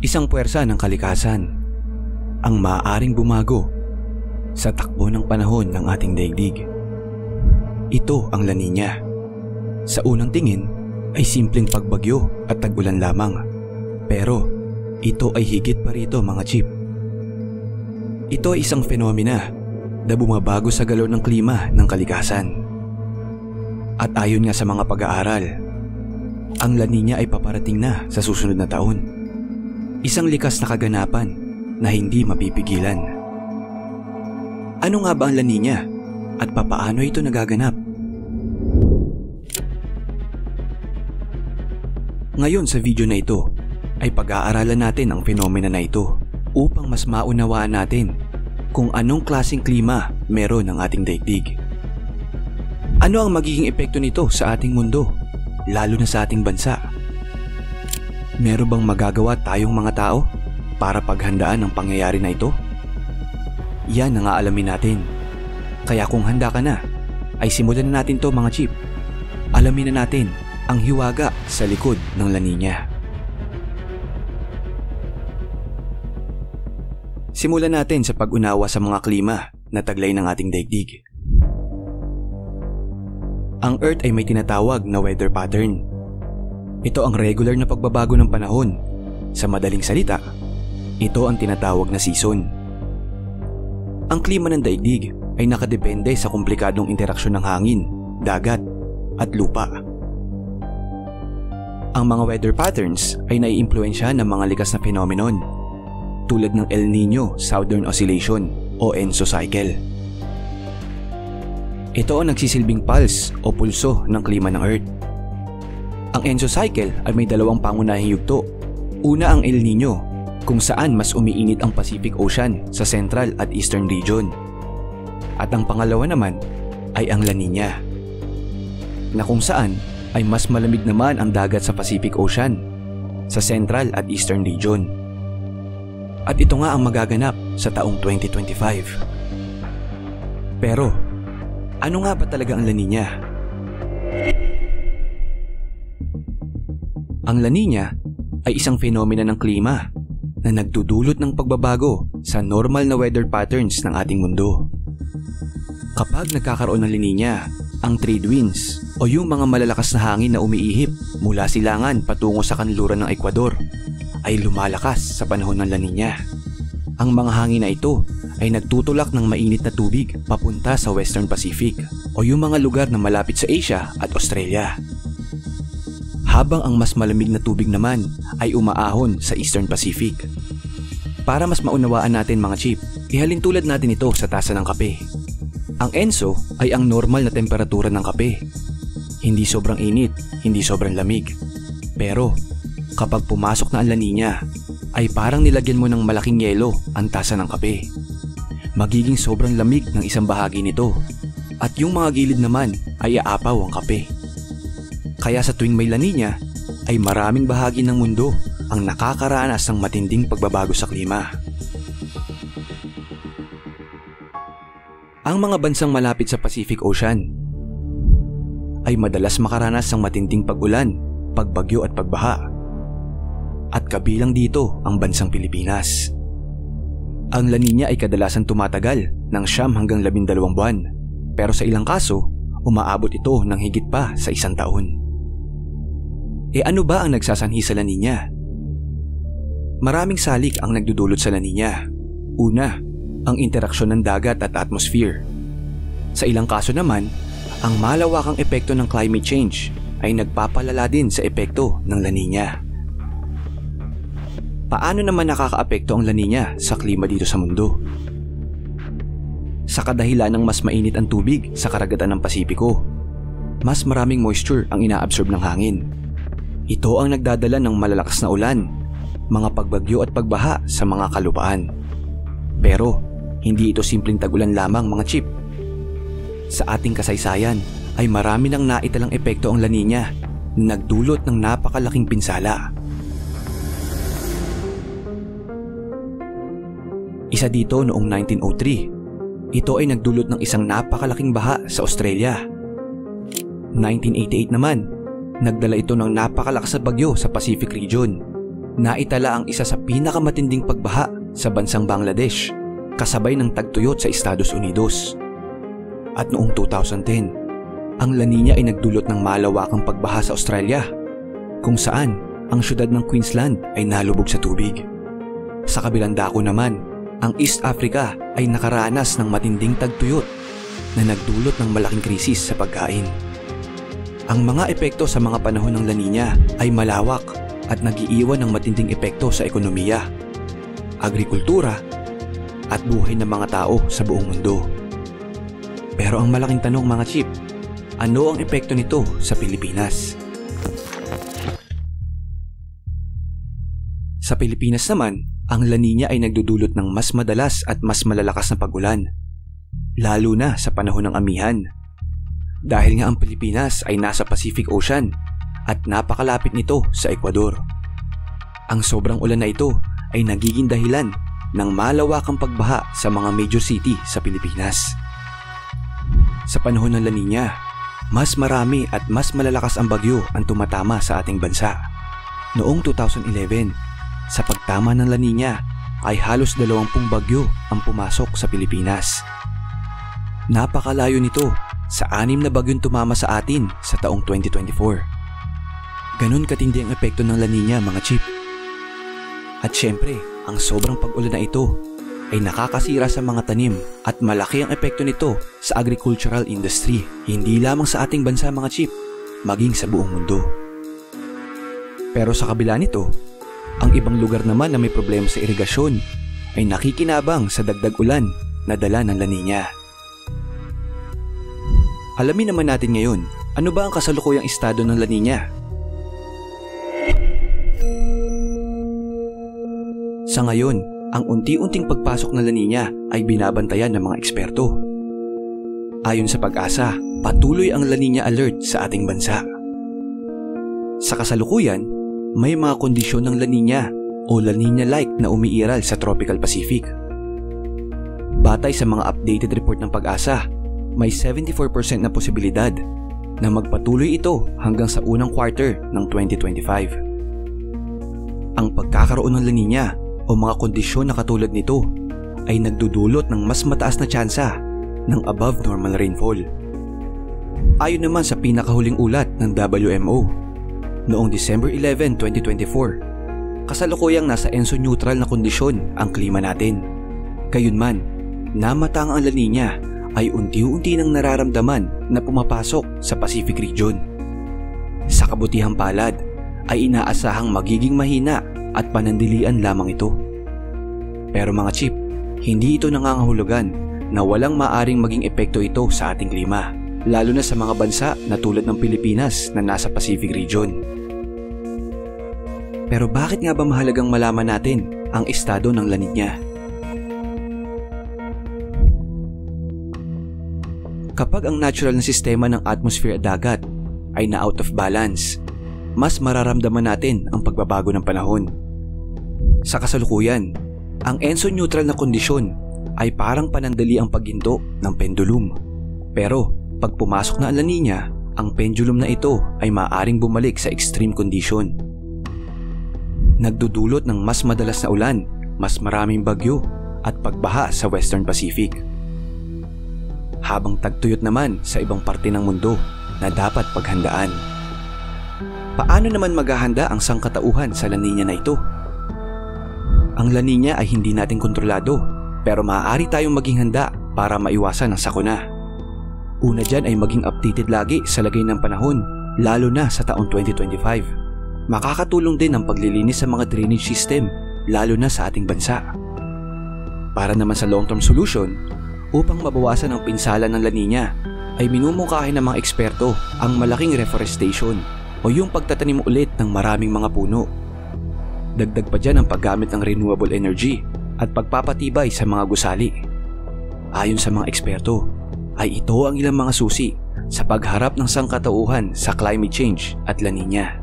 Isang puwersa ng kalikasan ang maaaring bumago sa takbo ng panahon ng ating daigdig. Ito ang La Niña. Sa unang tingin ay simpleng pagbagyo at tag-ulan lamang. Pero ito ay higit pa rito mga chip. Ito ay isang fenomena na bumabago sa galaw ng klima ng kalikasan. At ayon nga sa mga pag-aaral, ang La Niña ay paparating na sa susunod na taon. Isang likas na kaganapan na hindi mapipigilan. Ano nga ba ang La Niña at papaano ito nagaganap? Ngayon sa video na ito ay pag-aaralan natin ang fenomena na ito upang mas maunawaan natin kung anong klaseng klima meron ang ating daigdig. Ano ang magiging epekto nito sa ating mundo, lalo na sa ating bansa? Meron bang magagawa tayong mga tao para paghandaan ang pangyayari na ito? Yan ang aalamin natin. Kaya kung handa ka na, ay simulan na natin to mga chip. Alamin na natin ang hiwaga sa likod ng La Niña. Simulan natin sa pag-unawa sa mga klima na taglay ng ating daigdig. Ang Earth ay may tinatawag na weather pattern. Ito ang regular na pagbabago ng panahon. Sa madaling salita, ito ang tinatawag na season. Ang klima ng daigdig ay nakadepende sa komplikadong interaksyon ng hangin, dagat, at lupa. Ang mga weather patterns ay naiimpluwensyahan ng mga likas na phenomenon tulad ng El Niño Southern Oscillation o ENSO cycle. Ito ang nagsisilbing pulse o pulso ng klima ng Earth. Ang ENSO cycle ay may dalawang pangunahing yugto. Una ang El Niño, kung saan mas umiinit ang Pacific Ocean sa Central at Eastern region. At ang pangalawa naman ay ang La Niña, na kung saan ay mas malamig naman ang dagat sa Pacific Ocean sa Central at Eastern region. At ito nga ang magaganap sa taong 2025. Pero, ano nga ba talaga ang La Niña? Ang La Niña ay isang fenomena ng klima na nagdudulot ng pagbabago sa normal na weather patterns ng ating mundo. Kapag nagkakaroon ng La Niña, ang trade winds o yung mga malalakas na hangin na umiihip mula silangan patungo sa kanluran ng Ecuador ay lumalakas sa panahon ng La Niña. Ang mga hangin na ito ay nagtutulak ng mainit na tubig papunta sa Western Pacific o yung mga lugar na malapit sa Asia at Australia. Habang ang mas malamig na tubig naman ay umaahon sa Eastern Pacific. Para mas maunawaan natin mga chip, ihalin tulad natin ito sa tasa ng kape. Ang ENSO ay ang normal na temperatura ng kape. Hindi sobrang init, hindi sobrang lamig. Pero kapag pumasok na ang La Niña, ay parang nilagyan mo ng malaking yelo ang tasa ng kape. Magiging sobrang lamig ng isang bahagi nito at yung mga gilid naman ay aapaw ang kape. Kaya sa tuwing may La Niña ay maraming bahagi ng mundo ang nakakaranas ng matinding pagbabago sa klima. Ang mga bansang malapit sa Pacific Ocean ay madalas makaranas ng matinding pag-ulan, pagbagyo at pagbaha. At kabilang dito ang bansang Pilipinas. Ang La Niña ay kadalasan tumatagal ng 9 hanggang 12 buwan, pero sa ilang kaso, umaabot ito ng higit pa sa 1 taon. Ano ba ang nagsasanhi sa La Niña? Maraming salik ang nagdudulot sa La Niña. Una, ang interaksyon ng dagat at atmosphere. Sa ilang kaso naman, ang malawakang epekto ng climate change ay nagpapalala din sa epekto ng La Niña. Paano naman nakakaapekto ang La Niña sa klima dito sa mundo? Sa kadahilan ng mas mainit ang tubig sa karagatan ng Pasipiko, mas maraming moisture ang inaabsorb ng hangin. Ito ang nagdadala ng malalakas na ulan, mga pagbagyo at pagbaha sa mga kalupaan. Pero hindi ito simpleng tag-ulan lamang mga chip. Sa ating kasaysayan ay marami nang naitalang epekto ang La Niña na nagdulot ng napakalaking pinsala. Isa dito noong 1903, ito ay nagdulot ng isang napakalaking baha sa Australia. 1988 naman, nagdala ito ng napakalakas na bagyo sa Pacific region. naitala ang isa sa pinakamatinding pagbaha sa bansang Bangladesh, kasabay ng tagtuyot sa Estados Unidos. At noong 2010, ang La Nina ay nagdulot ng malawakang pagbaha sa Australia, kung saan ang syudad ng Queensland ay nalubog sa tubig. Sa kabilang dako naman, ang East Africa ay nakaranas ng matinding tagtuyot na nagdulot ng malaking krisis sa pagkain. Ang mga epekto sa mga panahon ng La Nina ay malawak at nag-iiwan ng matinding epekto sa ekonomiya, agrikultura, at buhay ng mga tao sa buong mundo. Pero ang malaking tanong mga chip, ano ang epekto nito sa Pilipinas? Sa Pilipinas naman, ang La Nina ay nagdudulot ng mas madalas at mas malalakas na pag-ulan, lalo na sa panahon ng amihan. Dahil nga ang Pilipinas ay nasa Pacific Ocean at napakalapit nito sa Ecuador. Ang sobrang ulan na ito ay nagiging dahilan ng malawakang pagbaha sa mga major city sa Pilipinas. Sa panahon ng La Nina, mas marami at mas malalakas ang bagyo ang tumatama sa ating bansa. Noong 2011, sa pagtama ng La Nina ay halos 20 bagyo ang pumasok sa Pilipinas. Napakalayo nito sa 6 na bagyong tumama sa atin sa taong 2024. Ganon katindi ang epekto ng La Nina mga chip. At syempre, ang sobrang pag-ulan na ito ay nakakasira sa mga tanim at malaki ang epekto nito sa agricultural industry, hindi lamang sa ating bansa mga chip, maging sa buong mundo. Pero sa kabila nito, ang ibang lugar naman na may problema sa irigasyon ay nakikinabang sa dagdag ulan na dala ng La Nina. Alamin naman natin ngayon, ano ba ang kasalukuyang estado ng La Nina? Sa ngayon, ang unti-unting pagpasok ng La Nina ay binabantayan ng mga eksperto. Ayon sa Pag-asa, patuloy ang La Nina alert sa ating bansa. Sa kasalukuyan, may mga kondisyon ng La Nina o La Nina-like na umiiral sa Tropical Pacific. Batay sa mga updated report ng Pag-asa, may 74% na posibilidad na magpatuloy ito hanggang sa unang quarter ng 2025. Ang pagkakaroon ng La Nina o mga kondisyon na katulad nito ay nagdudulot ng mas mataas na tsansa ng above normal rainfall. Ayon naman sa pinakahuling ulat ng WMO, noong December 11, 2024, kasalukuyang nasa ENSO-neutral na kondisyon ang klima natin. Gayunman, namatang ang La Nina ay unti-unti nang nararamdaman na pumapasok sa Pacific region. Sa kabutihang palad, ay inaasahang magiging mahina at panandilian lamang ito. Pero mga chip, hindi ito nangangahulugan na walang maaring maging epekto ito sa ating klima, lalo na sa mga bansa na tulad ng Pilipinas na nasa Pacific region. Pero bakit nga ba mahalagang malaman natin ang estado ng La Nina? Kapag ang natural na sistema ng atmosphere at dagat ay na-out of balance, mas mararamdaman natin ang pagbabago ng panahon. Sa kasalukuyan, ang ENSO-neutral na kondisyon ay parang panandali ang paghinto ng pendulum. Pero pag pumasok na ang La Nina, ang pendulum na ito ay maaaring bumalik sa extreme condition. Nagdudulot ng mas madalas na ulan, mas maraming bagyo at pagbaha sa Western Pacific. Habang tagtuyot naman sa ibang parte ng mundo na dapat paghandaan. Paano naman maghahanda ang sangkatauhan sa La Nina na ito? Ang La Nina ay hindi natin kontrolado, pero maaari tayong maging handa para maiwasan ang sakuna. Una dyan ay maging updated lagi sa lagay ng panahon, lalo na sa taong 2025. Makakatulong din ang paglilinis sa mga drainage system, lalo na sa ating bansa. Para naman sa long-term solution, upang mabawasan ang pinsala ng La Nina, ay minumungkahi ng mga eksperto ang malaking reforestation o yung pagtatanim ulit ng maraming mga puno. Dagdag pa dyan ang paggamit ng renewable energy at pagpapatibay sa mga gusali. Ayon sa mga eksperto, ay ito ang ilang mga susi sa pagharap ng sangkatauhan sa climate change at La Nina.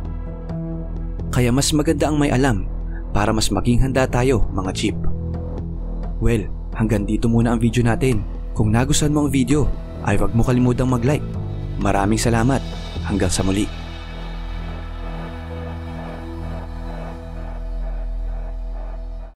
Kaya mas maganda ang may alam para mas maging handa tayo mga chip. Well, hanggang dito muna ang video natin. Kung nagustuhan mo ang video, ay huwag mo kalimutang mag-like. Maraming salamat. Hanggang sa muli.